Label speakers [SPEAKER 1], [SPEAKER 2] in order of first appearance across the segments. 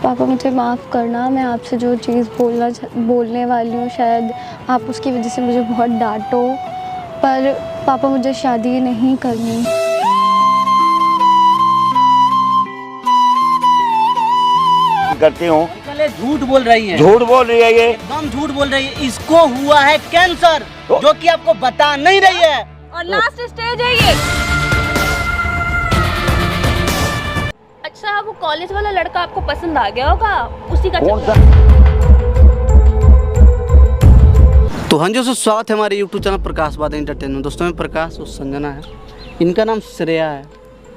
[SPEAKER 1] पापा मुझे माफ़ करना, मैं आपसे जो चीज़ बोलने वाली हूँ शायद आप उसकी वजह से मुझे बहुत डांटो, पर पापा मुझे शादी नहीं करनी।
[SPEAKER 2] करती हूँ।
[SPEAKER 3] झूठ बोल रही है,
[SPEAKER 2] झूठ बोल रही है ये,
[SPEAKER 3] एकदम झूठ बोल रही है। इसको हुआ है कैंसर, जो कि आपको बता नहीं रही है,
[SPEAKER 4] और लास्ट स्टेज है ये। अच्छा, वो कॉलेज वाला लड़का आपको पसंद आ गया होगा, उसी का
[SPEAKER 3] तो हाँ जी दोस्तों, स्वागत है हमारे YouTube चैनल प्रकाश बात एंटरटेनमेंट। दोस्तों में प्रकाश और संजना है, इनका नाम श्रेया है।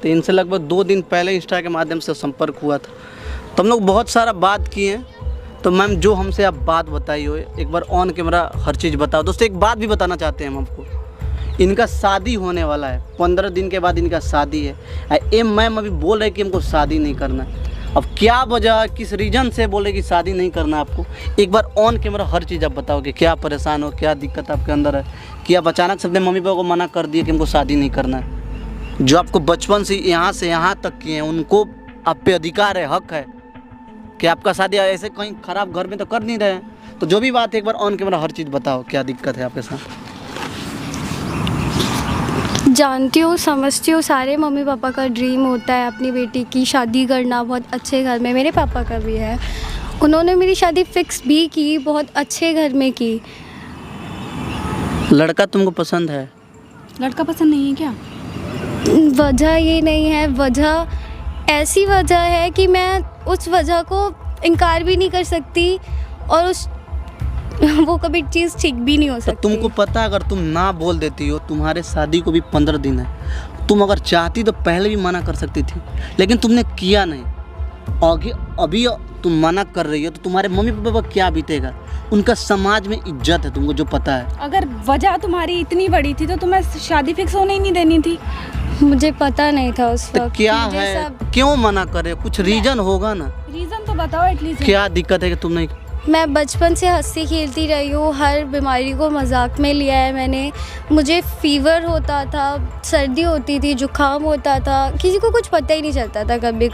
[SPEAKER 3] तो इनसे लगभग 2 दिन पहले इंस्टा के माध्यम से संपर्क हुआ था, तो हम लोग बहुत सारा बात किए हैं। तो मैम जो हमसे आप बात बताई हो, एक बार ऑन कैमरा हर चीज़ बताओ। दोस्तों एक बात भी बताना चाहते हैं हम आपको, इनका शादी होने वाला है, 15 दिन के बाद इनका शादी है। ये मैम अभी बोल रहे कि हमको शादी नहीं करना है। अब क्या वजह, किस रीज़न से बोले कि शादी नहीं करना आपको, एक बार ऑन कैमरा हर चीज़ आप बताओ कि क्या परेशान हो, क्या दिक्कत आपके अंदर है, कि आप अचानक से अपने मम्मी पापा को मना कर दिए कि हमको शादी नहीं करना है। जो आपको बचपन से यहाँ तक किए हैं, उनको आप पे अधिकार है, हक है कि आपका शादी ऐसे कहीं ख़राब घर में तो कर नहीं रहे हैं। तो जो भी बात है एक बार ऑन कैमरा हर चीज़ बताओ, क्या दिक्कत है आपके साथ।
[SPEAKER 1] जानती हूँ, समझती हूँ, सारे मम्मी पापा का ड्रीम होता है अपनी बेटी की शादी करना बहुत अच्छे घर में। मेरे पापा का भी है, उन्होंने मेरी शादी फिक्स भी की, बहुत अच्छे घर में की।
[SPEAKER 3] लड़का तुमको पसंद है?
[SPEAKER 4] लड़का पसंद नहीं है क्या?
[SPEAKER 1] वजह ये नहीं है, वजह ऐसी वजह है कि मैं उस वजह को इनकार भी नहीं कर सकती, और वो कभी चीज़ ठीक भी नहीं हो सकती।
[SPEAKER 3] तुमको पता, अगर तुम ना बोल देती हो, तुम्हारे शादी को भी 15 दिन है, तुम अगर चाहती तो पहले भी मना कर सकती थी, लेकिन तुमने किया नहीं। आगे अभी तुम मना कर रही हो तो तुम्हारे मम्मी पापा पर क्या बीतेगा, उनका समाज में इज्जत है, तुमको जो पता है।
[SPEAKER 4] अगर वजह तुम्हारी इतनी बड़ी थी तो तुम्हें शादी फिक्स होने ही नहीं देनी थी।
[SPEAKER 1] मुझे पता नहीं था उस
[SPEAKER 3] तो
[SPEAKER 1] वक्त
[SPEAKER 3] क्या है, क्यों मना करे, कुछ रीजन होगा ना।
[SPEAKER 4] रीजन तो बताओ एटलीस्ट।
[SPEAKER 3] क्या दिक्कत है कि तुम नहीं।
[SPEAKER 1] मैं बचपन से हंसी खेलती रही हूँ, हर बीमारी को मजाक में लिया है मैंने। मुझे फीवर होता था, सर्दी होती थी, जुकाम होता था, किसी को कुछ पता ही नहीं चलता था कभी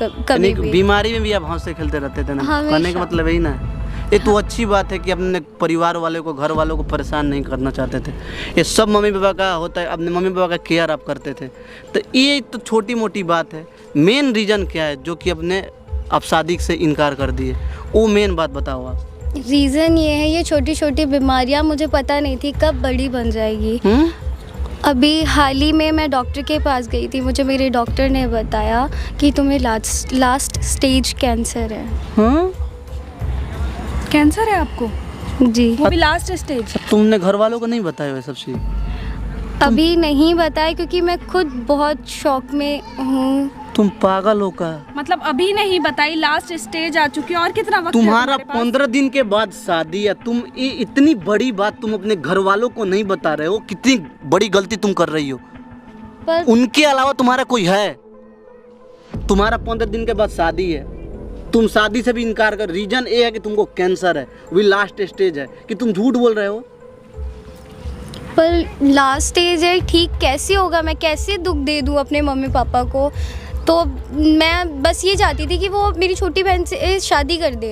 [SPEAKER 1] भी।
[SPEAKER 3] बीमारी में भी आप हंसते खेलते रहते थे ना, कहने का मतलब यही ना। ये तो अच्छी बात है कि अपने परिवार वाले को, घर वालों को परेशान नहीं करना चाहते थे। ये सब मम्मी पापा का होता है, अपने मम्मी पापा का केयर आप करते थे। तो ये तो छोटी मोटी बात है। मेन रीज़न क्या है जो कि अपने आप शादी से इनकार कर दिए, वो मेन बात बताओ आप।
[SPEAKER 1] रीज़न ये है, ये छोटी छोटी बीमारियाँ मुझे पता नहीं थी कब बड़ी बन जाएगी। अभी हाल ही में मैं डॉक्टर के पास गई थी, मुझे मेरे डॉक्टर ने बताया कि तुम्हें लास्ट स्टेज कैंसर है।
[SPEAKER 4] कैंसर है आपको?
[SPEAKER 1] जी,
[SPEAKER 4] वो भी लास्ट स्टेज।
[SPEAKER 3] तुमने घर वालों को नहीं बताया ये सब चीज़?
[SPEAKER 1] अभी नहीं बताया क्योंकि मैं खुद बहुत शौक में हूँ।
[SPEAKER 3] तुम पागल हो का?
[SPEAKER 4] मतलब अभी नहीं बताई, लास्ट स्टेज आ चुकी है, और कितना वक्त है
[SPEAKER 3] तुम्हारा
[SPEAKER 4] तुम्हारे पास?
[SPEAKER 3] 15 दिन के बाद शादी है, तुम ये इतनी बड़ी बात तुम अपने घर वालों को नहीं बता रहे हो, कितनी बड़ी गलती तुम कर रही हो।
[SPEAKER 1] पर
[SPEAKER 3] उनके अलावा तुम्हारा कोई है? तुम्हारा 15 दिन के बाद शादी है, तुम शादी से भी इनकार कर। रीजन ये है कि तुमको कैंसर है, वो लास्ट स्टेज है, कि तुम झूठ बोल रहे हो।
[SPEAKER 1] पर लास्ट स्टेज है, ठीक कैसे होगा? मैं कैसे दुख दे दूँ अपने मम्मी पापा को? तो मैं बस ये चाहती थी कि वो मेरी छोटी बहन से शादी कर दे।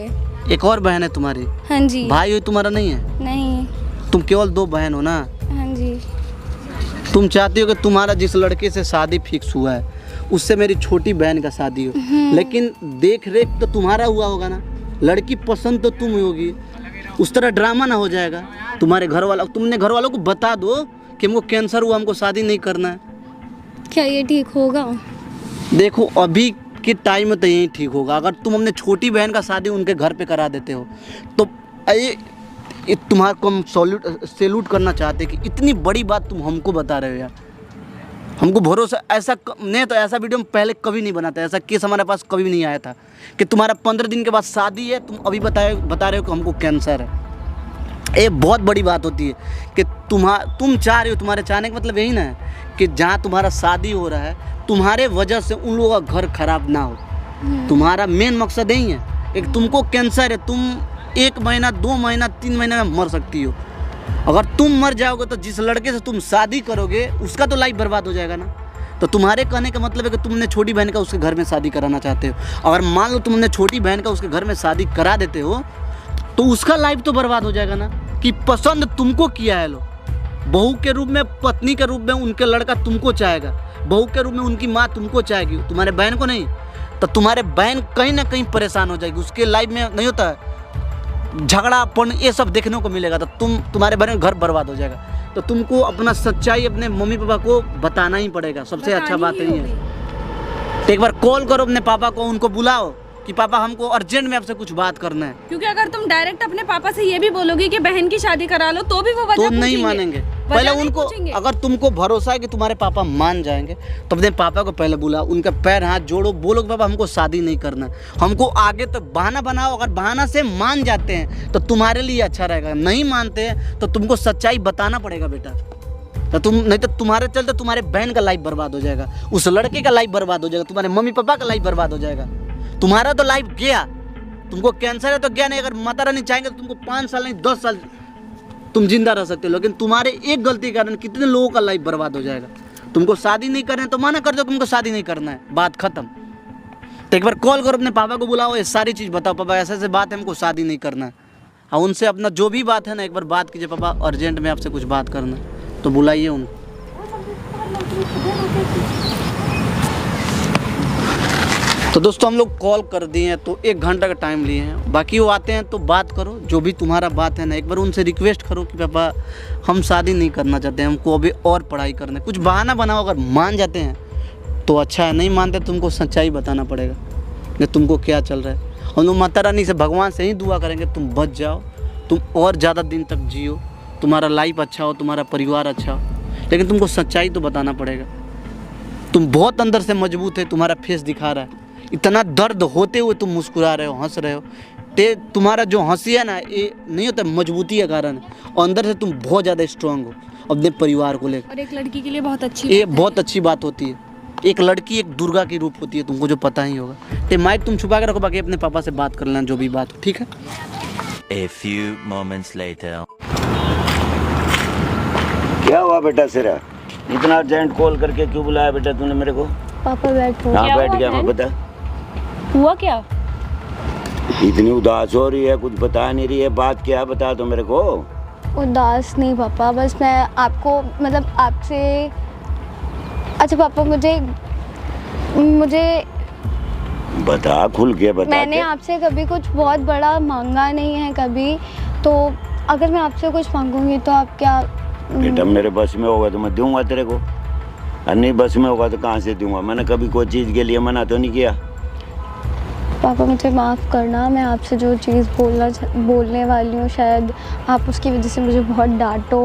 [SPEAKER 3] एक और बहन है तुम्हारी?
[SPEAKER 1] हाँ जी।
[SPEAKER 3] भाई हो तुम्हारा नहीं है?
[SPEAKER 1] नहीं।
[SPEAKER 3] तुम केवल 2 बहन हो ना?
[SPEAKER 1] हाँ जी।
[SPEAKER 3] तुम चाहती हो कि तुम्हारा जिस लड़के से शादी फिक्स हुआ है उससे मेरी छोटी बहन का शादी हो, लेकिन देख रेख तो तुम्हारा हुआ होगा ना, लड़की पसंद तो तुम होगी। उस तरह ड्रामा ना हो जाएगा तुम्हारे घर वाला। तुमने घर वालों को बता दो कि हमको कैंसर हुआ, हमको शादी नहीं करना है। क्या
[SPEAKER 1] ये ठीक होगा?
[SPEAKER 3] देखो अभी के टाइम में तो यही ठीक होगा। अगर तुम अपने छोटी बहन का शादी उनके घर पे करा देते हो तो ये तुम्हारे को हम सैल्यूट करना चाहते कि इतनी बड़ी बात तुम हमको बता रहे हो यार। हमको भरोसा, ऐसा नहीं तो ऐसा वीडियो हम पहले कभी नहीं बनाते, ऐसा केस हमारे पास कभी नहीं आया था कि तुम्हारा 15 दिन के बाद शादी है, तुम अभी बता रहे हो कि हमको कैंसर है। ये बहुत बड़ी बात होती है कि तुम चाह रहे हो, तुम्हारे चाहने का मतलब यही ना है कि जहाँ तुम्हारा शादी हो रहा है, तुम्हारे वजह से उन लोगों का घर खराब ना हो। तुम्हारा मेन मकसद यही है। एक तुमको कैंसर है, तुम 1 महीना, 2 महीना, 3 महीना में मर सकती हो। अगर तुम मर जाओगे तो जिस लड़के से तुम शादी करोगे उसका तो लाइफ बर्बाद हो जाएगा ना। तो तुम्हारे कहने का मतलब है कि तुमने छोटी बहन का उसके घर में शादी कराना चाहते हो। अगर मान लो तुमने छोटी बहन का उसके घर में शादी करा देते हो तो उसका लाइफ तो बर्बाद हो जाएगा ना, कि पसंद तुमको किया है लोग, बहू के रूप में, पत्नी के रूप में उनके लड़का तुमको चाहेगा, बहू के रूप में उनकी माँ तुमको चाहेगी, तुम्हारे बहन को नहीं। तो तुम्हारे बहन कहीं ना कहीं परेशान हो जाएगी, उसके लाइफ में नहीं होता है झगड़ापन, ये सब देखने को मिलेगा, तो तुम्हारे बहन का घर बर्बाद हो जाएगा। तो तुमको अपना सच्चाई अपने मम्मी पापा को बताना ही पड़ेगा, सबसे अच्छा बात यही है। तो एक बार कॉल करो अपने पापा को, उनको बुलाओ कि पापा हमको अर्जेंट में आपसे कुछ बात करना है।
[SPEAKER 5] क्योंकि अगर तुम डायरेक्ट अपने पापा से ये भी बोलोगे कि बहन की शादी करा लो तो भी वो वजह
[SPEAKER 3] तो नहीं मानेंगे। पहले उनको, अगर तुमको भरोसा है कि तुम्हारे पापा मान जाएंगे तो अपने पापा को पहले बुलाओ, उनके पैर हाथ जोड़ो, बोलो पापा हमको शादी नहीं करना, हमको आगे तो बहाना बनाओ। अगर बहाना से मान जाते हैं तो तुम्हारे लिए अच्छा रहेगा, नहीं मानते हैं तो तुमको सच्चाई बताना पड़ेगा बेटा। तो तुम नहीं तो तुम्हारे चलते तुम्हारे बहन का लाइफ बर्बाद हो जाएगा, उस लड़के का लाइफ बर्बाद हो जाएगा, तुम्हारे मम्मी पापा का लाइफ बर्बाद हो जाएगा। तुम्हारा तो लाइफ गया, तुमको कैंसर है तो गया नहीं, अगर माता रानी चाहेंगे तो तुमको 5 साल नहीं 10 साल तुम जिंदा रह सकते हो, लेकिन तुम्हारे एक गलती के कारण कितने लोगों का लाइफ बर्बाद हो जाएगा। तुमको शादी नहीं करना है तो माना कर दो, तुमको शादी नहीं करना है, बात खत्म। तो एक बार कॉल करो अपने पापा को, बुलाओ, ये सारी चीज़ बताओ, पापा ऐसे ऐसे बात है, हमको शादी नहीं करना है। और उनसे अपना जो भी बात है ना एक बार बात कीजिए, पापा अर्जेंट में आपसे कुछ बात करना है, तो बुलाइए उनको। तो दोस्तों हम लोग कॉल कर दिए हैं, तो 1 घंटा का टाइम लिए हैं, बाकी वो आते हैं तो बात करो, जो भी तुम्हारा बात है ना एक बार उनसे रिक्वेस्ट करो कि पापा हम शादी नहीं करना चाहते हैं, हमको अभी और पढ़ाई करना है, कुछ बहाना बनाओ। अगर मान जाते हैं तो अच्छा है, नहीं मानते तुमको सच्चाई बताना पड़ेगा कि तुमको क्या चल रहा है। हम लोग माता रानी से, भगवान से ही दुआ करेंगे तुम बच जाओ, तुम और ज़्यादा दिन तक जियो, तुम्हारा लाइफ अच्छा हो, तुम्हारा परिवार अच्छा हो, लेकिन तुमको सच्चाई तो बताना पड़ेगा। तुम बहुत अंदर से मजबूत है, तुम्हारा फेस दिखा रहा है, इतना दर्द होते हुए तुम मुस्कुरा रहे हो, हंस रहे हो, तुम्हारा जो हंसी है ना ये नहीं होता, मजबूती का कारण है, और अंदर से तुम बहुत ज़्यादा स्ट्रांग हो अपने परिवार को लेकर।
[SPEAKER 5] और एक लड़की के लिए बहुत अच्छी
[SPEAKER 3] ये बहुत अच्छी बात होती है, एक लड़की एक दुर्गा की रूप होती है, तुमको जो पता ही होगा। तो माइक तुम छुपा के रखो, बाकी अपने पापा से बात कर लेना जो भी बात हो, ठीक है।
[SPEAKER 6] A few moments later.
[SPEAKER 2] क्या हुआ बेटा सिरा, इतना अर्जेंट कॉल करके क्यों बुलाया बेटा तूने मेरे को?
[SPEAKER 1] पापा बैठो।
[SPEAKER 2] हाँ
[SPEAKER 4] क्या
[SPEAKER 2] बैठ
[SPEAKER 4] हुआ
[SPEAKER 2] गया, मैं
[SPEAKER 4] बहन?
[SPEAKER 2] बता।
[SPEAKER 4] हुआ क्या?
[SPEAKER 2] इतनी उदास हो रही है, कुछ बता नहीं रही है, बात क्या बता दो मेरे को।
[SPEAKER 1] उदास नहीं पापा, बस मैं आपको मतलब आपसे, अच्छा पापा मुझे
[SPEAKER 2] बता, खुल के बता।
[SPEAKER 1] मैंने आपसे कभी कुछ बहुत बड़ा मांगा नहीं है कभी, तो अगर मैं आपसे कुछ मांगूंगी तो आप क्या?
[SPEAKER 2] बेटा मेरे बस में होगा तो मैं दूंगा तेरे को, और नहीं बस में होगा तो कहाँ से दूंगा। मैंने कभी कोई चीज़ के लिए मना तो नहीं किया।
[SPEAKER 1] पापा मुझे माफ़ करना, मैं आपसे जो चीज़ बोलने वाली हूँ शायद आप उसकी वजह से मुझे बहुत डांटो,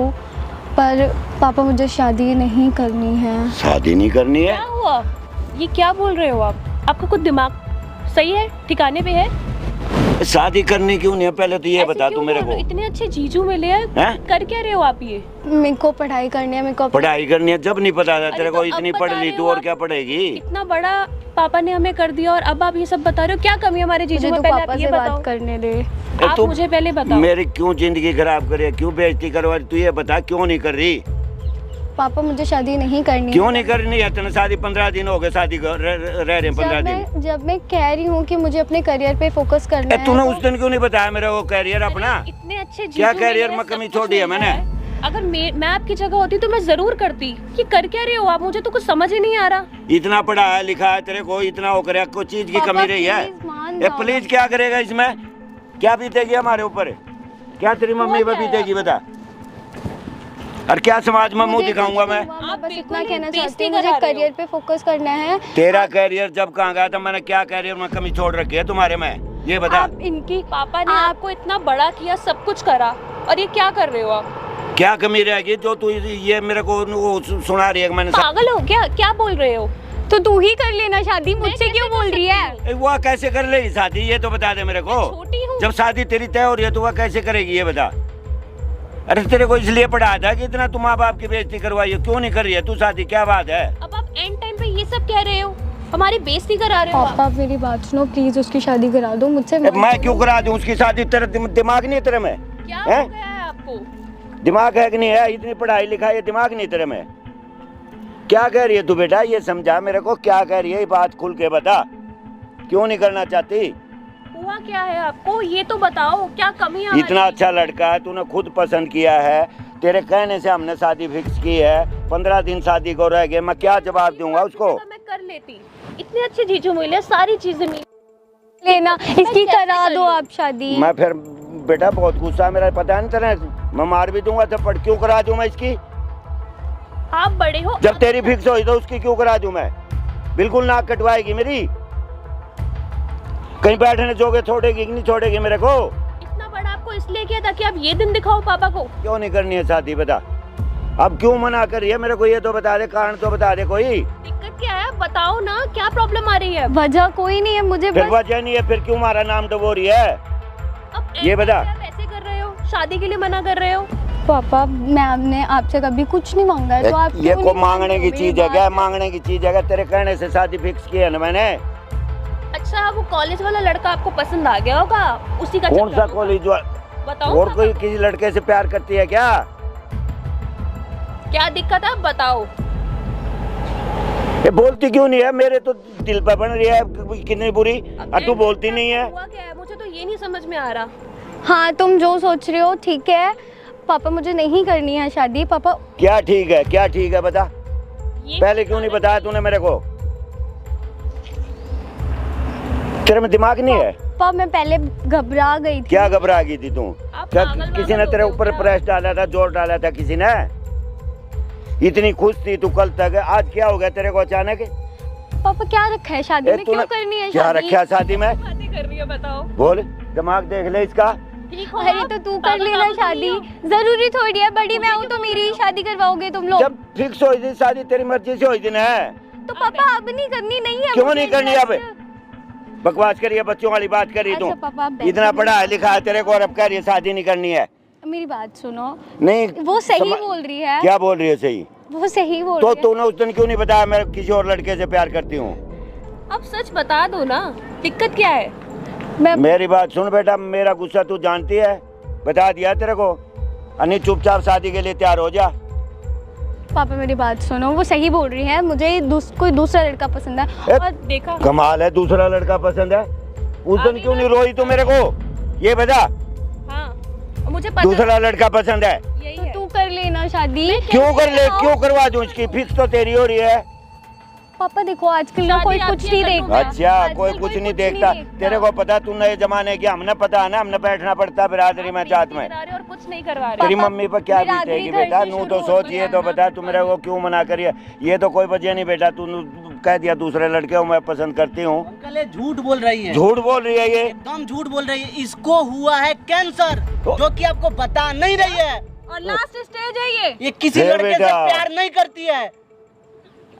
[SPEAKER 1] पर पापा मुझे शादी नहीं करनी है।
[SPEAKER 2] शादी नहीं करनी है?
[SPEAKER 4] क्या हुआ? ये क्या बोल रहे हो आप? आपका कुछ दिमाग सही है, ठिकाने पे है?
[SPEAKER 2] शादी करनी क्यों नहीं है, पहले तो ये
[SPEAKER 4] ऐसे
[SPEAKER 2] बता
[SPEAKER 4] क्यों
[SPEAKER 2] तू मेरे
[SPEAKER 4] बोल
[SPEAKER 2] को।
[SPEAKER 4] रहे हो? इतने अच्छे जीजू मिले हैं, कर क्या रहे हो आप ये?
[SPEAKER 1] मेरे को पढ़ाई करनी है, मेरे को
[SPEAKER 2] पढ़ाई करनी है, जब नहीं पता था तेरे
[SPEAKER 4] तो
[SPEAKER 2] को,
[SPEAKER 4] अब
[SPEAKER 2] इतनी
[SPEAKER 4] बता
[SPEAKER 2] पढ़
[SPEAKER 4] रहे
[SPEAKER 2] ली
[SPEAKER 4] हो
[SPEAKER 2] तू और
[SPEAKER 4] आप।
[SPEAKER 2] क्या पढ़ेगी?
[SPEAKER 4] इतना बड़ा पापा ने हमें कर दिया और अब आप ये सब बता रहे हो, क्या कमी है हमारे जीजू
[SPEAKER 1] मुझे
[SPEAKER 4] में?
[SPEAKER 1] तो
[SPEAKER 4] पहले
[SPEAKER 1] पापा
[SPEAKER 4] आप
[SPEAKER 1] से
[SPEAKER 4] ये बताओ।
[SPEAKER 1] बात करने दे।
[SPEAKER 4] आप
[SPEAKER 2] तू
[SPEAKER 4] मुझे पहले बताओ।
[SPEAKER 2] मेरी क्यों जिंदगी खराब करे, क्यों बेइज्जती करवा रही, तू ये बता क्यों नहीं कर रही?
[SPEAKER 1] पापा मुझे शादी नहीं करनी
[SPEAKER 2] क्यों नहीं करनी है? तेने शादी 15 दिन हो गए, शादी रह रहे हैं 15 दिन।
[SPEAKER 1] जब मैं कह रही हूँ कि मुझे अपने करियर पे फोकस करना है,
[SPEAKER 2] तूने
[SPEAKER 1] तो-
[SPEAKER 2] उस दिन क्यों नहीं बताया मेरा वो कैरियर अपना?
[SPEAKER 4] इतने अच्छे जीजू
[SPEAKER 2] क्या
[SPEAKER 4] मिले
[SPEAKER 2] कैरियर
[SPEAKER 4] हैं,
[SPEAKER 2] में
[SPEAKER 4] सब
[SPEAKER 2] कमी
[SPEAKER 4] कुछ
[SPEAKER 2] छोड़ी है
[SPEAKER 4] मिल
[SPEAKER 2] मैंने?
[SPEAKER 4] रहा है। अगर मैं आपकी जगह होती तो मैं जरूर करती। कि कर क्या रहे हो आप? मुझे तो कुछ समझ ही नहीं आ रहा।
[SPEAKER 2] इतना पढ़ाया लिखा है तेरे को, इतना हो करे, कोई चीज की
[SPEAKER 1] पापा,
[SPEAKER 2] कमी रही है?
[SPEAKER 1] प्लीज मान
[SPEAKER 2] ये
[SPEAKER 1] जाओ।
[SPEAKER 2] प्लीज क्या करेगा इसमें? क्या बीतेगी हमारे ऊपर? क्या तेरी मम्मी पे
[SPEAKER 4] क्या है?
[SPEAKER 2] बीतेगी बता? और क्या समाज में मुंह
[SPEAKER 1] मुझे
[SPEAKER 2] दिखाऊंगा
[SPEAKER 1] कुछ
[SPEAKER 2] मैं?
[SPEAKER 1] नहीं हुआ,
[SPEAKER 4] आप
[SPEAKER 1] बस
[SPEAKER 4] बिल्कुल
[SPEAKER 1] इतना
[SPEAKER 4] ही
[SPEAKER 1] कहना
[SPEAKER 4] बेइज्जती
[SPEAKER 1] चाहती हूँ,
[SPEAKER 4] करा
[SPEAKER 1] मुझे
[SPEAKER 4] रहे हो।
[SPEAKER 1] करियर पे फोकस करना है।
[SPEAKER 2] तेरा कैरियर जब कहाँ गया था, मैंने क्या कैरियर में कमी छोड़ रखी है तुम्हारे में, ये बता।
[SPEAKER 4] आप इनकी पापा ने आपको इतना बड़ा किया, सब कुछ करा, और ये क्या कर रहे हो आप?
[SPEAKER 2] क्या कमी रहेगी जो तू ये मेरे को वो सुना रही है? मैंने
[SPEAKER 4] पागल हो क्या? क्या बोल रहे हो?
[SPEAKER 1] तो तू ही कर लेना शादी, मुझसे क्यों बोल रही है?
[SPEAKER 2] वो कैसे कर लेगी शादी, ये तो बता दे मेरे को।
[SPEAKER 4] छोटी हूँ।
[SPEAKER 2] जब शादी तेरी तय हो रही है तो वह कैसे करेगी, ये बता। अरे तेरे को इसलिए पढ़ाया था कि इतना तुम माँ बाप की बेइज्जती करवाई है, क्यों नहीं कर रही है तू शादी, क्या बात है?
[SPEAKER 4] अब आप एंड टाइम पे ये सब कह रहे हो, हमारी बेइज्जती करा रहे हो आप।
[SPEAKER 1] पापा आप मेरी बात सुनो प्लीज, उसकी शादी करा दो मुझसे।
[SPEAKER 2] मैं क्यों करा दूं उसकी शादी? तेरा दिमाग नहीं है तेरे में?
[SPEAKER 4] क्या
[SPEAKER 2] हैं?
[SPEAKER 4] हो गया है आपको?
[SPEAKER 2] दिमाग है कि नहीं है? इतनी पढ़ाई लिखाई है, दिमाग नहीं तेरे में? क्या कह रही है तू बेटा, ये समझा मेरे को, क्या कह रही है, ये बात खुल के बता, क्यों नहीं करना चाहती?
[SPEAKER 4] हुआ क्या है आपको, ये तो बताओ, क्या कमी है?
[SPEAKER 2] इतना अच्छा लड़का है, तूने खुद पसंद किया है, तेरे कहने से हमने शादी फिक्स की है, 15 दिन शादी को रह गए, मैं क्या जवाब दूंगा उसको?
[SPEAKER 4] तो मैं कर लेती, इतने अच्छे जीजू मिले, सारी चीजें मिली,
[SPEAKER 1] लेना इसकी करा दो आप शादी।
[SPEAKER 2] मैं फिर बेटा बहुत गुस्सा है मेरा, पता नहीं तेरे, मैं मार भी दूंगा थप्पड़, क्यों करा दूं मैं इसकी?
[SPEAKER 4] आप बड़े हो,
[SPEAKER 2] जब तेरी फिक्स हुई तो उसकी क्यों करा दूं मैं? बिल्कुल नाक कटवाएगी मेरी, कहीं बैठने जोगे छोड़ेगी कि नहीं छोड़ेगी मेरे को?
[SPEAKER 4] इतना बड़ा आपको इसलिए किया ताकि आप ये दिन दिखाओ पापा को।
[SPEAKER 2] क्यों नहीं करनी है शादी बता, अब क्यों मना कर रही है मेरे को, ये तो बता दे, कारण तो बता दे कोई।
[SPEAKER 4] दिक्कत क्या है बताओ ना, क्या प्रॉब्लम आ रही है?
[SPEAKER 1] वजह कोई नहीं है, मुझे
[SPEAKER 2] फिर
[SPEAKER 1] बस
[SPEAKER 2] वजह नहीं है, फिर क्यों हमारा नाम डबो रही है?
[SPEAKER 4] अब
[SPEAKER 2] ये बता।
[SPEAKER 4] आप ऐसे कर रहे हो, शादी के लिए मना कर रहे हो?
[SPEAKER 1] पापा मैंने आपसे कभी कुछ नहीं मांगा है, तो आप
[SPEAKER 2] ये
[SPEAKER 1] क्यों
[SPEAKER 2] को
[SPEAKER 1] नहीं
[SPEAKER 2] मांगने
[SPEAKER 1] मान
[SPEAKER 2] की
[SPEAKER 1] रहे हो
[SPEAKER 2] चीज
[SPEAKER 1] मेरी
[SPEAKER 2] है क्या?
[SPEAKER 1] बात?
[SPEAKER 2] मांगने की चीज है क्या? तेरे कहने से शादी फिक्स की है ना मैंने।
[SPEAKER 4] अच्छा, वो कॉलेज वाला लड़का आपको पसंद आ गया होगा, उसी का
[SPEAKER 2] कौन
[SPEAKER 4] चक्कर
[SPEAKER 2] सा
[SPEAKER 4] होगा।
[SPEAKER 2] कॉलेज?
[SPEAKER 4] बताओ
[SPEAKER 2] और
[SPEAKER 4] ना,
[SPEAKER 2] कोई किसी लड़के से प्यार करती है क्या?
[SPEAKER 4] क्या दिक्कत है, आप बताओ।
[SPEAKER 2] ये बोलती क्यों नहीं है? मेरे तो दिल पर बन रही है कितनी बुरी, और तू बोलती नहीं है।
[SPEAKER 4] हुआ क्या है, मुझे तो ये नहीं समझ में आ रहा।
[SPEAKER 1] हाँ तुम जो सोच रहे हो ठीक है पापा, मुझे नहीं करनी है शादी पापा।
[SPEAKER 2] क्या ठीक है, क्या ठीक है बता,
[SPEAKER 4] ये
[SPEAKER 2] पहले क्यों नहीं बताया तूने मेरे को? तेरे में दिमाग नहीं है?
[SPEAKER 1] पापा मैं पहले घबरा गई थी।
[SPEAKER 2] क्या घबरा गई थी तू?
[SPEAKER 4] आप
[SPEAKER 2] क्या
[SPEAKER 4] पागल
[SPEAKER 2] किसी ने
[SPEAKER 4] वागल
[SPEAKER 2] तेरे
[SPEAKER 4] हो गए
[SPEAKER 2] ऊपर
[SPEAKER 4] हो क्या?
[SPEAKER 2] प्रेस डाला था, जोर डाला था किसी ने? इतनी खुश थी तू कल तक, आज क्या हो गया तेरे को अचानक?
[SPEAKER 1] पापा क्या रखा है शादी में, क्यों करनी है
[SPEAKER 2] क्या
[SPEAKER 1] शादी?
[SPEAKER 2] रखा है शादी में?
[SPEAKER 4] बातें कर रही है, बताओ।
[SPEAKER 2] बोल, दिमाग देख ले इसका।
[SPEAKER 4] ठीक हो
[SPEAKER 1] अरे
[SPEAKER 4] आप?
[SPEAKER 1] तो तू कर
[SPEAKER 4] पागल
[SPEAKER 1] लेना
[SPEAKER 4] वागल तो
[SPEAKER 1] शादी,
[SPEAKER 4] नहीं हो?
[SPEAKER 1] जरूरी थोड़ी है बड़ी मैं हूँ तो मेरी ही शादी करवाओगे तुम लोग?
[SPEAKER 2] जब फिक्स हुई थी शादी तेरी मर्जी से हुई थी ना,
[SPEAKER 1] तो पापा अब नहीं करनी, नहीं है
[SPEAKER 2] क्यों
[SPEAKER 1] मुझे
[SPEAKER 2] नहीं करनी? अब
[SPEAKER 1] interest।
[SPEAKER 2] बकवास करिए, बच्चों वाली बात करी तू।
[SPEAKER 1] अच्छा पापा आप बैठो।
[SPEAKER 2] इतना पढ़ा है लिखा है तेरे को और अब कह रही है शादी नहीं करनी है?
[SPEAKER 1] मेरी बात सुनो,
[SPEAKER 2] नहीं
[SPEAKER 1] वो सही बोल रही है।
[SPEAKER 2] क्या बोल रही है सही?
[SPEAKER 1] वो सही बोल
[SPEAKER 2] तो
[SPEAKER 1] रही है।
[SPEAKER 2] तूने उस दिन क्यों नहीं बताया मैं किसी और लड़के से प्यार करती हूँ?
[SPEAKER 4] अब सच बता दो ना, दिक्कत क्या है?
[SPEAKER 1] मैं
[SPEAKER 2] मेरी बात सुन बेटा, मेरा गुस्सा तू जानती है, बता दिया तेरे को, अन्य चुपचाप शादी के लिए तैयार हो जा।
[SPEAKER 1] पापा मेरी बात सुनो, वो सही बोल रही है, मुझे कोई दूसरा लड़का पसंद है।
[SPEAKER 2] ए,
[SPEAKER 1] और
[SPEAKER 4] देखा,
[SPEAKER 2] कमाल है, दूसरा लड़का पसंद है? उस दिन
[SPEAKER 4] अभी
[SPEAKER 2] क्यों
[SPEAKER 4] ना-
[SPEAKER 2] नहीं रोई तू मेरे को, ये बता?
[SPEAKER 4] हाँ और मुझे पता
[SPEAKER 2] दूसरा लड़का पसंद है?
[SPEAKER 4] यही
[SPEAKER 1] तो
[SPEAKER 4] है।
[SPEAKER 1] तू कर लेना शादी।
[SPEAKER 2] क्यों कर ले, क्यों करवा दूं? इसकी फिक्स तो तेरी हो रही है।
[SPEAKER 1] पापा देखो आजकल ना
[SPEAKER 4] शादी
[SPEAKER 1] कोई
[SPEAKER 4] आप
[SPEAKER 1] कुछ
[SPEAKER 4] ये
[SPEAKER 1] नहीं
[SPEAKER 4] कर
[SPEAKER 1] देखता।
[SPEAKER 4] लूंगा।
[SPEAKER 2] अच्छा,
[SPEAKER 1] आजकल
[SPEAKER 2] कोई कुछ नहीं देखता।
[SPEAKER 1] देखता।
[SPEAKER 2] तेरे को पता, तू नए जमाने की, हमने पता है ना, हमने बैठना पड़ता बिरादरी में जात में।
[SPEAKER 4] करा रहे और कुछ नहीं करवा रहे।
[SPEAKER 2] तेरी
[SPEAKER 1] पापा,
[SPEAKER 2] मम्मी पर क्या
[SPEAKER 1] बिरादरी
[SPEAKER 2] बीतेगी
[SPEAKER 1] घर
[SPEAKER 2] बेटा?
[SPEAKER 1] से
[SPEAKER 2] नू
[SPEAKER 1] शुरू
[SPEAKER 2] तो
[SPEAKER 1] हो
[SPEAKER 2] सोच,
[SPEAKER 1] तो
[SPEAKER 2] ये तो
[SPEAKER 1] जाना।
[SPEAKER 2] बता तू मेरे को क्यों मना करी है? ये तो कोई वजह नहीं बेटा, तू कह दिया दूसरे लड़के को मैं पसंद करती हूँ।
[SPEAKER 3] अंकल ये झूठ बोल रही है,
[SPEAKER 2] झूठ बोल रही है ये।
[SPEAKER 3] एकदम झूठ बोल रही है। इसको हुआ है कैंसर, जो कि आपको बता नहीं रही है।
[SPEAKER 4] और लास्ट स्टेज है ये।
[SPEAKER 3] किसी
[SPEAKER 2] हे
[SPEAKER 3] लड़के से
[SPEAKER 2] बेटा।
[SPEAKER 3] प्यार नहीं करती है,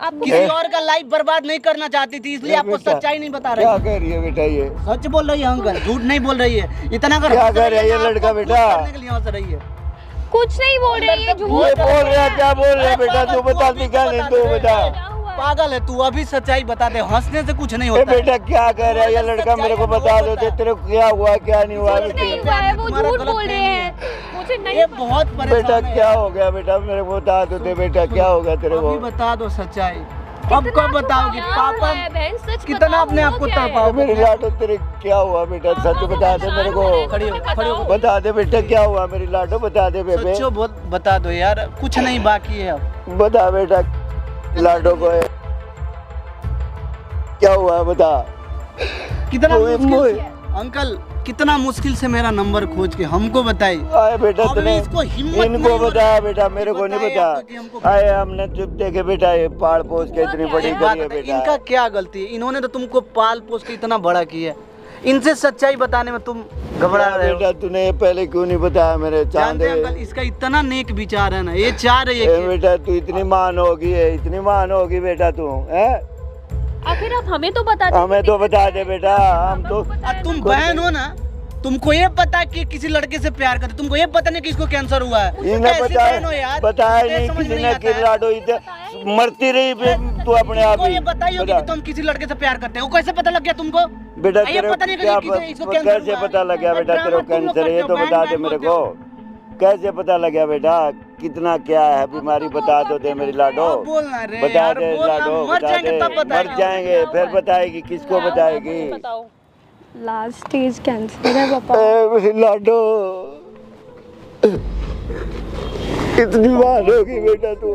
[SPEAKER 4] आपको
[SPEAKER 3] किसी और का लाइफ बर्बाद नहीं करना चाहती थी, इसलिए आपको
[SPEAKER 2] बेटा,
[SPEAKER 3] सच्चाई नहीं बता रही।
[SPEAKER 2] क्या कह रही है बेटा ये?
[SPEAKER 3] सच बोल रही है अंकल, झूठ नहीं बोल रही है। इतना अगर
[SPEAKER 2] क्या
[SPEAKER 3] हंस
[SPEAKER 2] कह
[SPEAKER 3] रही
[SPEAKER 2] रहा है ये
[SPEAKER 3] ना,
[SPEAKER 2] लड़का
[SPEAKER 3] आपको
[SPEAKER 2] बेटा?
[SPEAKER 3] खुश करने के लिए हंस रही है।
[SPEAKER 1] कुछ नहीं बोल रही है,
[SPEAKER 2] ये
[SPEAKER 1] झूठ
[SPEAKER 2] बोल रहा है, क्या बोल रहा है बेटा? तू बता, दिखा नहीं तू बता।
[SPEAKER 4] क्या हुआ है?
[SPEAKER 3] पागल है तू, अभी सच्चाई बता दे, हंसने से कुछ नहीं
[SPEAKER 2] ए
[SPEAKER 3] होता है।
[SPEAKER 2] बेटा क्या कह रहा है ये लड़का? मेरे को बता दो, तेरे को क्या हुआ क्या नहीं हुआ?
[SPEAKER 1] कुछ नहीं हुआ है, वो
[SPEAKER 3] तुम्हारा
[SPEAKER 1] झूठ
[SPEAKER 3] गलत
[SPEAKER 1] बोल रहे
[SPEAKER 3] फहमी
[SPEAKER 1] हैं।
[SPEAKER 3] है।
[SPEAKER 4] मुझे नहीं
[SPEAKER 3] ये बहुत
[SPEAKER 2] बेटा
[SPEAKER 3] परेशान है।
[SPEAKER 2] क्या हो गया बेटा? मेरे को बता दो दे बेटा, क्या हो गया तेरे को?
[SPEAKER 3] अभी बता दो सच्चाई। अब कब बताओगी?
[SPEAKER 4] क्या
[SPEAKER 3] पापा
[SPEAKER 4] हुआ है, बहन सच
[SPEAKER 3] कितना
[SPEAKER 4] बताओ,
[SPEAKER 3] अपने आप
[SPEAKER 4] हुआ
[SPEAKER 3] को
[SPEAKER 4] क्या है?
[SPEAKER 3] तड़पाओ?
[SPEAKER 2] मेरी लाडो तेरे क्या हुआ बेटा? सच बता दे मेरे को।
[SPEAKER 3] खड़ी हो, खड़ी हो।
[SPEAKER 2] बता दे बेटा क्या हुआ? मेरी लाडो बता दे बेबे,
[SPEAKER 3] सच्चो बता दो यार, कुछ नहीं बाकी है अब।
[SPEAKER 2] बता बेटा लाडो को है। क्या हुआ बता।
[SPEAKER 3] कितना
[SPEAKER 2] मोए,
[SPEAKER 3] मुश्किल
[SPEAKER 2] मोए।
[SPEAKER 3] से अंकल, कितना मुश्किल से मेरा नंबर खोज के हमको बताई।
[SPEAKER 2] आए बेटा
[SPEAKER 3] अभी
[SPEAKER 2] तूने
[SPEAKER 3] इसको हिम्मत
[SPEAKER 2] इनको
[SPEAKER 3] नहीं हो
[SPEAKER 2] बताया
[SPEAKER 3] रही।
[SPEAKER 2] बेटा, मेरे को नहीं
[SPEAKER 3] बताइए आपको कि हमको-
[SPEAKER 2] बता। आए हमने चुप देखे बेटा, ये पाड़ पोस के इतनी बड़ी
[SPEAKER 3] एक बात
[SPEAKER 2] करी है
[SPEAKER 3] बताइए,
[SPEAKER 2] बेटा।
[SPEAKER 3] इनका क्या गलती है? इन्होंने तो तुमको पाल पोस के इतना बड़ा किया, इनसे सच्चाई बताने में तुम घबरा रहे हो।
[SPEAKER 2] बेटा तूने ये पहले क्यों नहीं बताया मेरे चांद?
[SPEAKER 3] जानते हैं अंकल, इसका इतना नेक विचार है ना, ये चाह रही है
[SPEAKER 2] ए
[SPEAKER 3] कि
[SPEAKER 2] बेटा तू इतनी मान होगी है, इतनी मान होगी बेटा तू है?
[SPEAKER 4] आखिर आप हमें तो बता दो।
[SPEAKER 2] हमें तो बता दे बेटा, हम तो
[SPEAKER 3] और तुम बहन हो ना, तुमको ये पता कि किसी लड़के से प्यार करते, तुमको ये पता नहीं कि इसको कैंसर हुआ है।
[SPEAKER 2] इन्हें
[SPEAKER 3] कैसी बहन हो यार?
[SPEAKER 2] बताया
[SPEAKER 3] मुझे
[SPEAKER 2] नहीं
[SPEAKER 3] समझ
[SPEAKER 2] किसी
[SPEAKER 3] नहीं
[SPEAKER 2] ने
[SPEAKER 3] आता
[SPEAKER 2] कि
[SPEAKER 3] है।
[SPEAKER 2] लाडो इधर मरती रही तू अपने आप
[SPEAKER 3] तुमको
[SPEAKER 2] ही।
[SPEAKER 3] ये बताई होगी
[SPEAKER 2] बता।
[SPEAKER 3] कि तुम किसी लड़के से प्यार करते हो, कैसे पता लग गया तुमको?
[SPEAKER 2] बेटा
[SPEAKER 3] ये
[SPEAKER 2] तेरे
[SPEAKER 3] पता नहीं
[SPEAKER 2] क्या
[SPEAKER 3] कि इसको कैंसर
[SPEAKER 2] कैसे
[SPEAKER 3] हुआ है?
[SPEAKER 2] पता लग गया बेटा तेरे को
[SPEAKER 3] ड्रामा तुम लोग
[SPEAKER 2] कैंसर है? ये
[SPEAKER 3] करते
[SPEAKER 2] तो
[SPEAKER 3] हो,
[SPEAKER 2] बता
[SPEAKER 3] बहन
[SPEAKER 2] दे
[SPEAKER 3] बहन
[SPEAKER 2] मेरे
[SPEAKER 3] बोलते
[SPEAKER 2] को,
[SPEAKER 3] हो।
[SPEAKER 2] कैसे पता लग गया बेटा? कितना क्या है बीमारी बता दो दे मेरी लाडो,
[SPEAKER 3] बोलना रे
[SPEAKER 2] बता
[SPEAKER 3] यार,
[SPEAKER 2] दे
[SPEAKER 3] बोलना,
[SPEAKER 2] लाडो,
[SPEAKER 3] मर
[SPEAKER 2] बता
[SPEAKER 3] जाएंगे
[SPEAKER 2] दे।
[SPEAKER 3] तब बताएंगे।
[SPEAKER 2] मर जाएंगे फिर बताएगी, किसको बताएगी?
[SPEAKER 4] बताओ।
[SPEAKER 1] लास्ट स्टेज कैंसर है पापा।
[SPEAKER 2] मेरी लाडो कितनी बार होगी बेटा तू?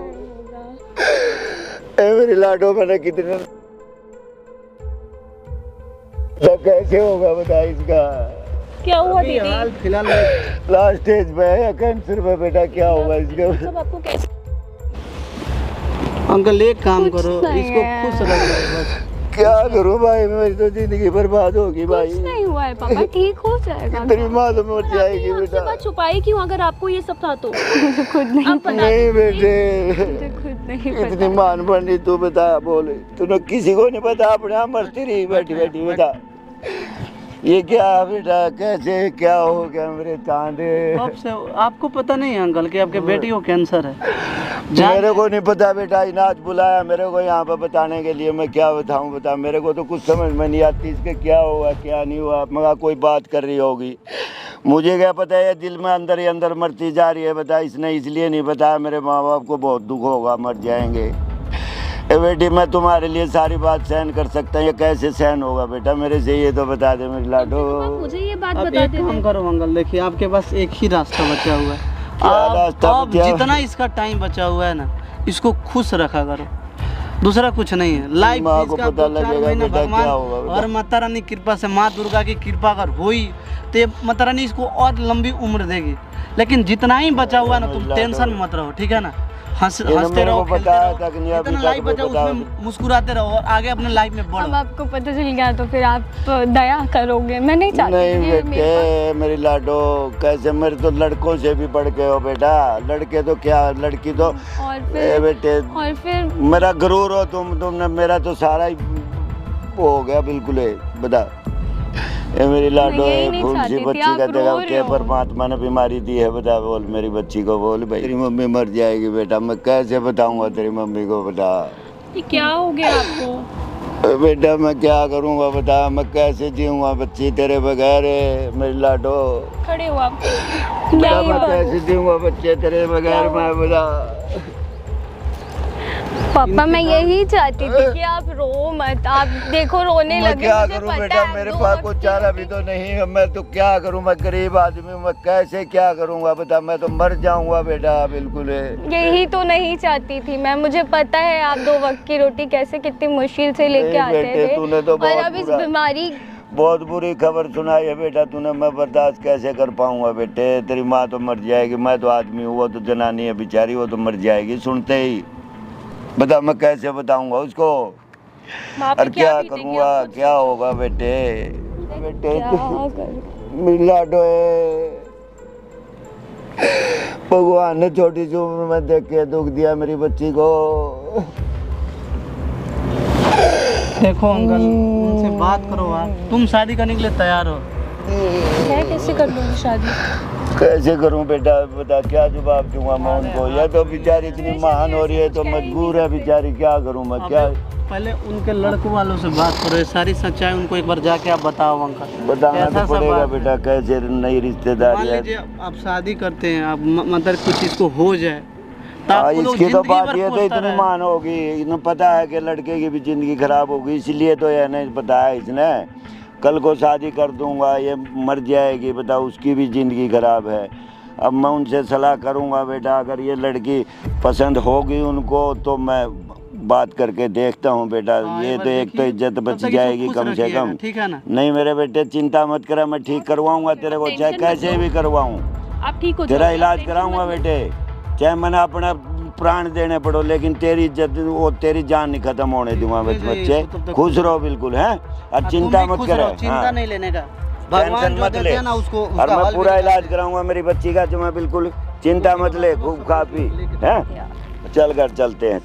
[SPEAKER 2] मेरी लाडो मैंने कितने कैसे होगा बता इसका?
[SPEAKER 4] क्या हुआ
[SPEAKER 3] अभी
[SPEAKER 4] दीदी?
[SPEAKER 3] हाल फिलहाल में
[SPEAKER 2] लास्ट स्टेज पे है या कैंसर में बेटा, क्या होगा इसका?
[SPEAKER 4] सब आपको कैसे?
[SPEAKER 3] अंकल एक काम
[SPEAKER 1] कुछ
[SPEAKER 3] करो,
[SPEAKER 1] नहीं
[SPEAKER 3] इसको
[SPEAKER 1] है।
[SPEAKER 3] खुश रखो बस।
[SPEAKER 2] क्या करूं भाई, मेरी तो जिंदगी बर्बाद होगी भाई।
[SPEAKER 1] कुछ नहीं हुआ है पापा, ठीक हो जाएगा।
[SPEAKER 2] तेरी माँ तो मर जाएगी
[SPEAKER 4] आपने
[SPEAKER 2] बेटा।
[SPEAKER 4] बात छुपाई क्यों अगर आपको ये सब था तो?
[SPEAKER 1] मुझे खुद नहीं
[SPEAKER 4] आप
[SPEAKER 1] पता,
[SPEAKER 4] बता
[SPEAKER 2] नहीं
[SPEAKER 4] दीजिए।
[SPEAKER 2] बेटे,
[SPEAKER 1] मुझे खुद नहीं
[SPEAKER 2] इतनी
[SPEAKER 1] पता।
[SPEAKER 2] मान बनी तू बता, बोले तूने किसी को नहीं पता, अपने आप मरती रही बैठी बैठी। बता ये क्या बेटा, कैसे क्या हो गया मेरे चांदे?
[SPEAKER 3] कब से आपको पता नहीं है अंकल कि आपके बेटी को कैंसर है?
[SPEAKER 2] मेरे को नहीं पता बेटा, इनाज बुलाया मेरे को यहाँ पर बताने के लिए, मैं क्या बताऊँ बता, मेरे को तो कुछ समझ में नहीं आती इसके क्या हुआ क्या नहीं हुआ। मगर कोई बात कर रही होगी, मुझे क्या पता है, दिल में अंदर ही अंदर मरती जा रही है। बता इसने इसलिए नहीं बताया, मेरे माँ बाप को बहुत दुख होगा, मर जाएंगे। ए बेटी मैं तुम्हारे लिए सारी बात सहन कर सकता हूँ, ये कैसे सहन होगा बेटा मेरे से, ये तो बता दे मेरी लाडो।
[SPEAKER 4] आप मुझे ये बात
[SPEAKER 3] अब
[SPEAKER 4] बता
[SPEAKER 3] एक
[SPEAKER 4] देते।
[SPEAKER 3] काम करो अंकल, देखिए आपके पास एक ही रास्ता बचा हुआ है।
[SPEAKER 2] क्या रास्ता
[SPEAKER 3] आप
[SPEAKER 2] बचा?
[SPEAKER 3] जितना इसका टाइम बचा हुआ है ना, इसको खुश रखा करो, दूसरा कुछ नहीं है। लाइफ
[SPEAKER 2] माँ को
[SPEAKER 3] इसका
[SPEAKER 2] पता
[SPEAKER 3] 2-4
[SPEAKER 2] लगेगा
[SPEAKER 3] महीना
[SPEAKER 2] बेटा
[SPEAKER 3] भगवान
[SPEAKER 2] क्या होगा बेटा।
[SPEAKER 3] और माता रानी की कृपा से, माँ दुर्गा की कृपा अगर हुई तो ये माता रानी इसको और लंबी उम्र देगी। लेकिन जितना ही बचा हुआ है ना, तुम टेंशन मत रहो, ठीक है ना? हंसते
[SPEAKER 2] मेरे
[SPEAKER 3] रहो,
[SPEAKER 2] को
[SPEAKER 3] खेलते
[SPEAKER 2] बताया
[SPEAKER 3] रहो,
[SPEAKER 2] था कि नहीं, अभी
[SPEAKER 3] जितना
[SPEAKER 2] तक
[SPEAKER 3] लाइफ
[SPEAKER 2] मैं
[SPEAKER 3] बचा
[SPEAKER 2] बताऊं।
[SPEAKER 3] उसमें मुस्कुराते रहो और आगे अपने लाइफ में
[SPEAKER 1] अब
[SPEAKER 3] बढ़ो।
[SPEAKER 1] आपको पता चल गया तो फिर आप दया करोगे। मैं नहीं चाहती
[SPEAKER 2] नहीं
[SPEAKER 1] कि ये मेरे
[SPEAKER 2] बेटे मेरी लाडो, कैसे मेरे तो लड़कों से भी बढ़ के हो बेटा, लड़के तो क्या, लड़की तो
[SPEAKER 1] पास- और
[SPEAKER 2] ए
[SPEAKER 1] फिर
[SPEAKER 2] बेटे
[SPEAKER 1] और फिर
[SPEAKER 2] मेरा गुरूर हो तुमने मेरा तो सारा ही वो हो गया बिल्कुल है। बता ये मेरी लाडो
[SPEAKER 1] यही
[SPEAKER 2] है,
[SPEAKER 1] नहीं
[SPEAKER 2] फूल सी
[SPEAKER 1] चाहती थी,
[SPEAKER 2] बच्ची
[SPEAKER 1] आप
[SPEAKER 2] का देखा
[SPEAKER 1] रो रहे
[SPEAKER 2] क्या
[SPEAKER 1] हो।
[SPEAKER 2] परमात्मा ने बीमारी दी है। बता बोल मेरी बच्ची को, बोल भाई तेरी मम्मी मर जाएगी बेटा, मैं कैसे बताऊंगा तेरी मम्मी को? बता
[SPEAKER 4] ये क्या हो गया आपको?
[SPEAKER 2] बेटा मैं क्या करूंगा बता, मैं कैसे जीऊंगा बच्ची तेरे बगैर मेरी लाडो?
[SPEAKER 4] खड़े हो आप।
[SPEAKER 2] बेटा मैं कैसे जीऊंगा बच्चे तेरे बगैर? मैं बता
[SPEAKER 1] पापा मैं यही चाहती थी कि आप रो मत। आप देखो रोने
[SPEAKER 2] मैं
[SPEAKER 1] लगे,
[SPEAKER 2] क्या
[SPEAKER 1] मुझे
[SPEAKER 2] करूं
[SPEAKER 1] पता
[SPEAKER 2] बेटा,
[SPEAKER 1] है,
[SPEAKER 2] मेरे
[SPEAKER 1] दो
[SPEAKER 2] पास
[SPEAKER 1] वक्त
[SPEAKER 2] कोई
[SPEAKER 1] की
[SPEAKER 2] चारा भी
[SPEAKER 1] रोटी-
[SPEAKER 2] तो नहीं है, मैं तो क्या करूं, मैं गरीब आदमी हूं, मैं कैसे क्या करूंगा बता, मैं तो मर जाऊंगा बेटा बिल्कुल है।
[SPEAKER 1] यही तो नहीं चाहती थी मैं, मुझे पता है आप दो वक्त की रोटी कैसे कितनी मुश्किल से लेके
[SPEAKER 2] नहीं
[SPEAKER 1] आते
[SPEAKER 2] बेटे,
[SPEAKER 1] थे।
[SPEAKER 2] तूने तो
[SPEAKER 1] और
[SPEAKER 2] बहुत
[SPEAKER 1] अब इस
[SPEAKER 2] बुरा-
[SPEAKER 1] बीमारी
[SPEAKER 2] बहुत बुरी खबर सुनाई है बेटा तूने, मैं बर्दाश्त कैसे कर पाऊंगा बेटे, तेरी माँ तो मर जाएगी, मैं तो आदमी हूँ, वो तो जनानी है बेचारी, वो तो मर जाएगी सुनते ही। बता मैं कैसे बताऊंगा उसको,
[SPEAKER 4] माँ पे
[SPEAKER 2] और क्या
[SPEAKER 4] बीतेगी
[SPEAKER 2] करूंगा,
[SPEAKER 4] आपको?
[SPEAKER 2] क्या होगा बेटे? बेटे
[SPEAKER 1] क्या करूं?
[SPEAKER 2] मेरी लाडो है, भगवान ने छोटी सी उम्र में देख के दुख दिया मेरी बच्ची को।
[SPEAKER 3] देखो अंकल, उनसे बात करो आप, तुम शादी करने के लिए तैयार हो?
[SPEAKER 4] मैं कैसे कर लूँगी शादी?
[SPEAKER 2] कैसे करूं बेटा बता, क्या जवाब दूंगा मैं उनको? यह तो बेचारी इतनी महान हो रही है तो मजबूर है बेचारी, क्या करूं मैं क्या?
[SPEAKER 3] पहले उनके लड़कों वालों से बात करो, ये सारी सच्चाई उनको एक बार जाके आप बताओ अंकल।
[SPEAKER 2] बताना
[SPEAKER 3] ऐसा
[SPEAKER 2] तो
[SPEAKER 3] सब
[SPEAKER 2] पड़ेगा
[SPEAKER 3] बात
[SPEAKER 2] बेटा, कैसे नई
[SPEAKER 3] मान
[SPEAKER 2] रिश्तेदारी है।
[SPEAKER 3] लीजिए आप शादी करते हैं, आप मतलब कुछ इसको हो जाए तो आपको लोग
[SPEAKER 2] इसकी तो
[SPEAKER 3] जिंदगी
[SPEAKER 2] बात
[SPEAKER 3] भर
[SPEAKER 2] ये तो
[SPEAKER 3] कोसता
[SPEAKER 2] इतनी
[SPEAKER 3] रहे।
[SPEAKER 2] मान होगी, इन्हें पता है कि लड़के की भी जिंदगी खराब होगी, इसलिए तो यह नहीं बताया इसने, कल को शादी कर दूंगा ये मर जाएगी, बता उसकी भी जिंदगी खराब है। अब मैं उनसे सलाह करूंगा बेटा, अगर ये लड़की पसंद होगी उनको तो मैं बात करके देखता हूँ बेटा।
[SPEAKER 3] हाँ,
[SPEAKER 2] ये
[SPEAKER 3] एक
[SPEAKER 2] तो
[SPEAKER 3] बार
[SPEAKER 2] एक तो
[SPEAKER 3] देखिए,
[SPEAKER 2] इज्जत
[SPEAKER 3] तब
[SPEAKER 2] बच
[SPEAKER 3] तक इसको
[SPEAKER 2] जाएगी
[SPEAKER 3] खुश
[SPEAKER 2] कम से
[SPEAKER 3] रखिएगा,
[SPEAKER 2] कम।
[SPEAKER 3] ठीक है ना?
[SPEAKER 2] नहीं मेरे बेटे चिंता मत करा, मैं ठीक करवाऊंगा तेरे को, चाहे
[SPEAKER 4] टेंशन मत
[SPEAKER 2] कैसे
[SPEAKER 4] लो।
[SPEAKER 2] भी करवाऊँ,
[SPEAKER 4] आप ठीक हो
[SPEAKER 2] तेरा
[SPEAKER 4] जाओगे,
[SPEAKER 2] इलाज
[SPEAKER 4] टेंशन
[SPEAKER 2] कराऊंगा
[SPEAKER 4] मत लो।
[SPEAKER 2] बेटे, चाहे मैंने अपना प्राण देने पड़ो, लेकिन तेरी इज्जत वो तेरी जान नहीं खत्म होने दूंगा बच्चे।
[SPEAKER 3] तब तक
[SPEAKER 2] खुश रहो बिल्कुल है, और
[SPEAKER 3] तुम
[SPEAKER 2] चिंता
[SPEAKER 3] भी
[SPEAKER 2] मत
[SPEAKER 3] खुश
[SPEAKER 2] करो,
[SPEAKER 3] रहो, चिंता
[SPEAKER 2] हाँ।
[SPEAKER 3] नहीं लेने का, भगवान
[SPEAKER 2] टेंशन
[SPEAKER 3] जो
[SPEAKER 2] मत
[SPEAKER 3] देते
[SPEAKER 2] ले,
[SPEAKER 3] हैं ना उसको
[SPEAKER 2] और
[SPEAKER 3] उसका
[SPEAKER 2] मैं
[SPEAKER 3] हल भी
[SPEAKER 2] पूरा
[SPEAKER 3] निकालते
[SPEAKER 2] इलाज
[SPEAKER 3] हैं।
[SPEAKER 2] कराऊंगा मेरी बच्ची का, जो मैं बिल्कुल चिंता मत ले, खूब खा पी है, चल कर चलते हैं।